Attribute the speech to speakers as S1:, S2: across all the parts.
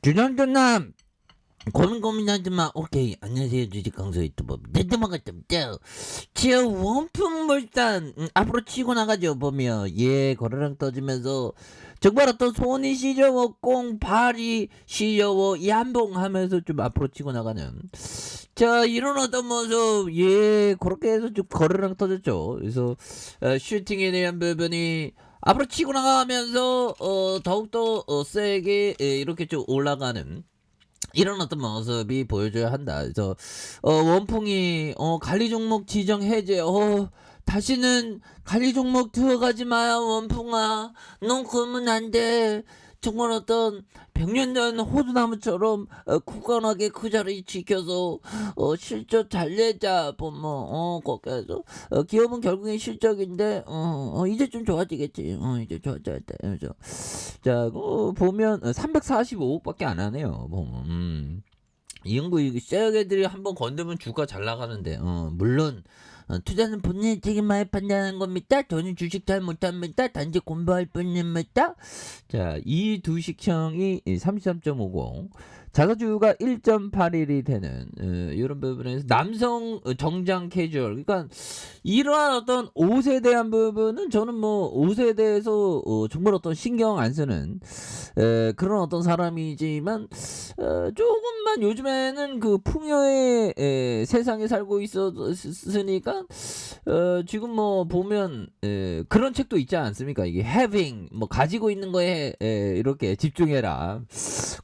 S1: 주전전남 고민하지마. 오케이. 안녕하세요, 주식강사 유튜버 네드마가점죠. 지어 원품물산 앞으로 치고 나가죠. 보면 거래량 떠지면서 정말 어떤 손이 시려워 꽁발이 시려워 얌봉하면서 좀 앞으로 치고 나가는 자 이런 어떤 모습 그렇게 해서 좀 거래량 터졌죠. 그래서 슈팅에 대한 부분이 앞으로 치고 나가면서 더욱더 세게 이렇게 좀 올라가는 이런 어떤 모습이 보여줘야 한다. 그래서 원풍이 관리 종목 지정 해제. 다시는 관리 종목 들어가지 마요, 원풍아. 넌 그러면 안 돼. 정말 어떤 100년 전 호두나무처럼 굳건하게 그 자리 지켜서 실적 잘 내자. 보면 거기서 기업은 결국엔 실적인데 이제 좀 좋아지겠지. 이제 좋아져야 돼. 그죠? 자, 보면 345억밖에 안 하네요. 보면 이영구 쇠약애들이 한번 건드면 주가 잘 나가는데 물론 투자는 본인이 되게 많이 판단하는 겁니다. 저는 주식 잘 못합니다. 단지 공부할 뿐입니다. 자, 이 두 식형이 33.50 자사주가 1.81이 되는 이런 부분에서 남성 정장 캐주얼, 그러니까 이러한 어떤 옷에 대한 부분은 저는 뭐 옷에 대해서 정말 어떤 신경 안 쓰는 그런 어떤 사람이지만 조금만 요즘에는 그 풍요의 세상에 살고 있었으니까 지금 뭐 보면 그런 책도 있지 않습니까? 이게 having 뭐 가지고 있는 거에 이렇게 집중해라.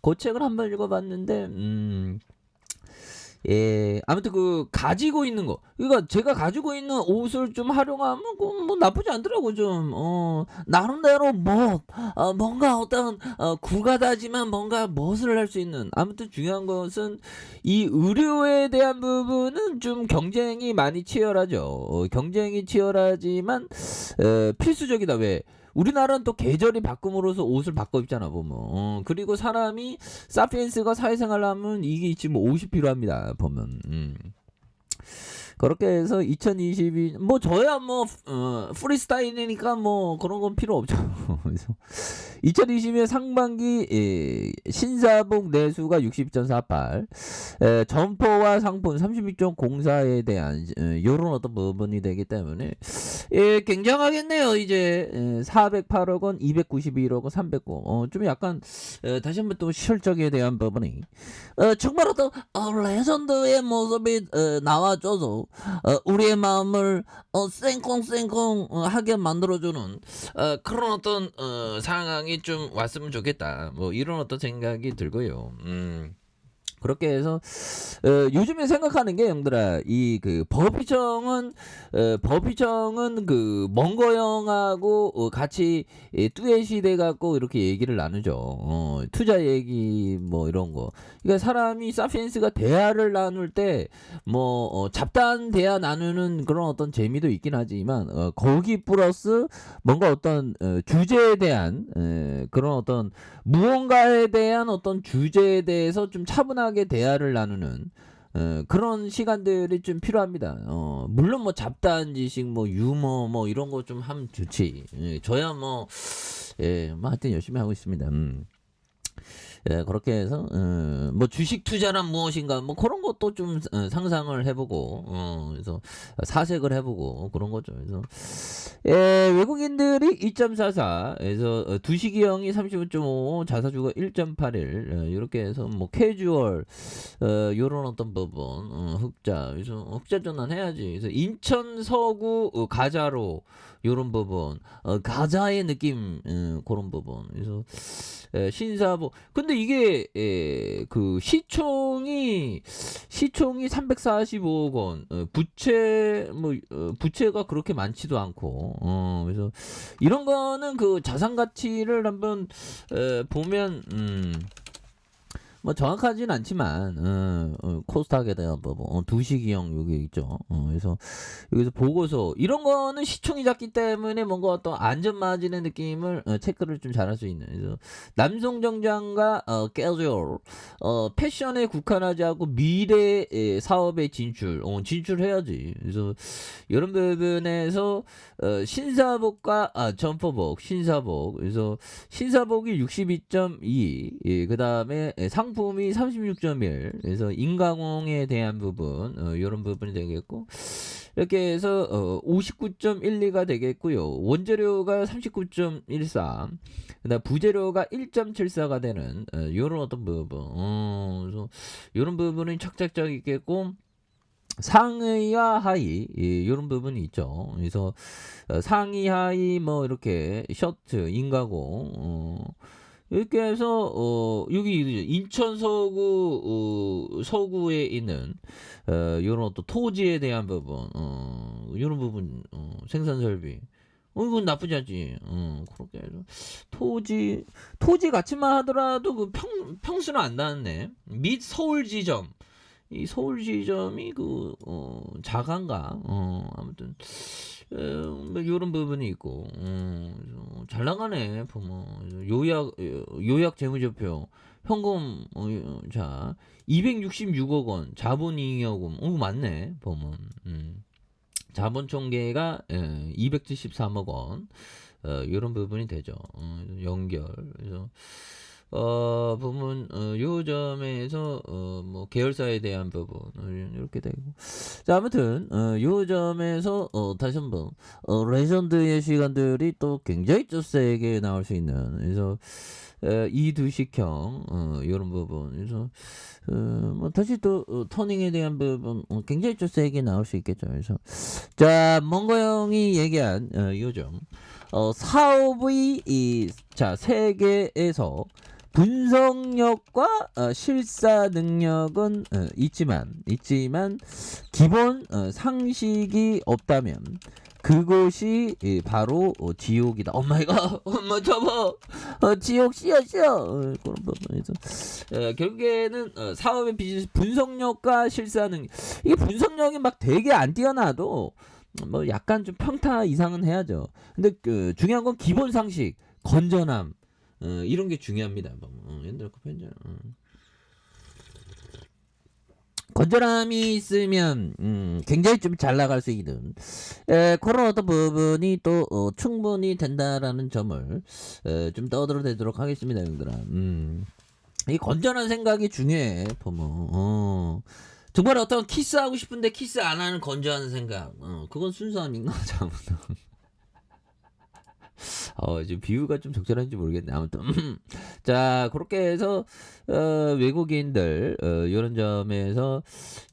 S1: 그 책을 한번 읽어봤는데 아무튼 그 가지고 있는 거, 그러니까 제가 가지고 있는 옷을 좀 활용하면 뭐 나쁘지 않더라고. 좀 나름대로 뭔가 어떤 구가다지만 뭔가 멋을 할 수 있는. 아무튼 중요한 것은 이 의료에 대한 부분은 좀 경쟁이 많이 치열하죠. 경쟁이 치열하지만 필수적이다. 왜? 우리나라는 또 계절이 바꿈으로써 옷을 바꿔 입잖아 보면. 그리고 사람이 사피엔스가 사회생활을 하면 이게 지금 50 필요합니다 보면. 그렇게 해서 2022 뭐 저야 뭐 프리스타일이니까 뭐 그런 건 필요 없죠. 그래서 2022년 상반기 신사복 내수가 60.48, 점포와 상품 32.04에 대한 요런 어떤 부분이 되기 때문에 굉장하겠네요. 이제 408억 원, 291억 원, 309억. 좀 약간 다시 한번 또 실적에 대한 부분이 정말 어떤 레전드의 모습이 나와줘서 우리의 마음을 쌩콩쌩콩 하게 만들어주는 그런 어떤 상황이 좀 왔으면 좋겠다. 뭐 이런 어떤 생각이 들고요. 그렇게 해서 요즘에 생각하는 게 형들아, 이 그 법희정은 그 멍거형하고 같이 뚜엣이 돼 갖고 이렇게 얘기를 나누죠. 투자 얘기 뭐 이런 거. 그러니까 사람이 사피엔스가 대화를 나눌 때 뭐 잡다한 대화 나누는 그런 어떤 재미도 있긴 하지만 거기 플러스 뭔가 어떤 주제에 대한 그런 어떤 무언가에 대한 어떤 주제에 대해서 좀 차분하게 대화를 나누는 그런 시간들이 좀 필요합니다. 물론 뭐 잡다한 지식, 뭐 유머, 뭐 이런 거 좀 하면 좋지. 저야 뭐 하여튼 열심히 하고 있습니다. 그렇게 해서 뭐 주식 투자란 무엇인가 뭐 그런 것도 좀 상상을 해보고 그래서 사색을 해보고 그런 거죠. 그래서 외국인들이 2.44, 그래서 두식이형이 35.5, 자사주가 1.81 이렇게 해서 뭐 캐주얼 요런 어떤 부분 흑자, 그래서 흑자 전환 해야지. 그래서 인천 서구 가자로 요런 부분 가자의 느낌 그런 부분. 그래서 신사보. 근데 이게 그 시총이 345억 원. 부채가 그렇게 많지도 않고. 그래서 이런 거는 그 자산 가치를 한번 보면 뭐 정확하진 않지만 코스닥에 대한 두시기형 여기 있죠. 그래서 여기서 보고서 이런 거는 시총이 작기 때문에 뭔가 어떤 안전 마진의 느낌을 체크를 좀 잘할 수 있는. 그래서 남성 정장과 캐주얼 패션에 국한하지 않고 미래 사업에 진출해야지. 그래서 이런 부분에서 신사복과 점퍼복, 신사복. 그래서 신사복이 62.2, 예, 그 다음에 상품이 36.1. 그래서 인가공에 대한 부분, 이런 부분이 되겠고, 이렇게 해서 59.12가 되겠고요. 원재료가 39.13, 그다음 부재료가 1.74가 되는 이런 어떤 부분, 그래서 이런 부분은 착착착 있겠고. 상의와 하의 이런 부분이 있죠. 그래서 상의 하의 뭐 이렇게 셔츠 인가공 이렇게 해서 여기 인천 서구에 있는 이런 어떤 토지에 대한 부분 이런 부분 생산 설비 이건 나쁘지 않지. 그렇게 해서 토지 가치만 하더라도 그 평수는 안 닿네. 및 서울 지점. 이 서울 지점이 자간가 아무튼 뭐 이런 부분이 있고 잘 나가네 보면 요약 재무제표 현금 자 266억 원 자본잉여금 맞네 보면 자본 총계가 273억 원 이런 부분이 되죠. 연결 그래서 부분 요 점에서 뭐 계열사에 대한 부분 이렇게 되고 자 아무튼 요 점에서 다시 한번 레전드의 시간들이 또 굉장히 좀 세게 나올 수 있는 그래서 이두식형 이런 부분 그래서 뭐 다시 또 터닝에 대한 부분 굉장히 좀 세게 나올 수 있겠죠. 그래서 자 몽고 형이 얘기한 요점 사업의 자 세계에서 분석력과 실사 능력은 있지만 기본 상식이 없다면 그것이 바로 지옥이다. 엄마이가 엄마 접어 지옥 씨어 그런 부분에서 결국에는 사업의 비즈니스 분석력과 실사 능력 이게 분석력이 막 되게 안 뛰어나도 뭐 약간 좀 평타 이상은 해야죠. 근데 중요한 건 기본 상식 건전함 이런 게 중요합니다. 옛날 그 편지. 건전함이 있으면 굉장히 좀 잘 나갈 수 있는 그런 어떤 부분이 또 충분히 된다라는 점을 좀 떠들어내도록 하겠습니다, 형들아. 이 건전한 생각이 중요해, 보면. 정말 어떤 키스하고 싶은데 키스 안 하는 건전한 생각. 그건 순수 아닌가? 잘못하면. 지금 비유가 좀 적절한지 모르겠네. 아무튼 자 그렇게 해서 외국인들 이런 점에서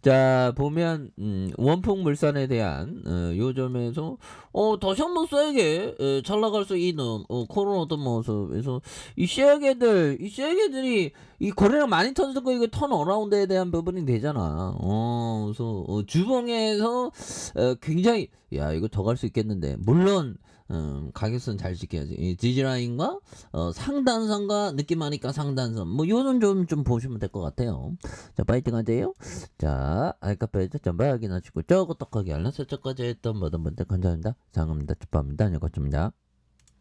S1: 자 보면 원풍물산에 대한 요 점에서 다시 한번 세게 잘 나갈 수 있는 그런 어떤 모습에서 이 쉐게들이 이 거래량 많이 터졌던 거 이거 턴 어라운드에 대한 부분이 되잖아. 그래서 주봉에서 굉장히 야 이거 더 갈 수 있겠는데 물론 가격선 잘 지켜야지. 이 디지라인과 상단선과 느낌하니까 상단선 뭐 요런 좀 보시면 될 것 같아요. 자 파이팅 하세요. 자 알카페에서 전부 확인하시고 저거 떡하기 알람 설정까지 했던 모든 분들 감사합니다. 장갑니다. 축하합니다. 안녕히 가십니다.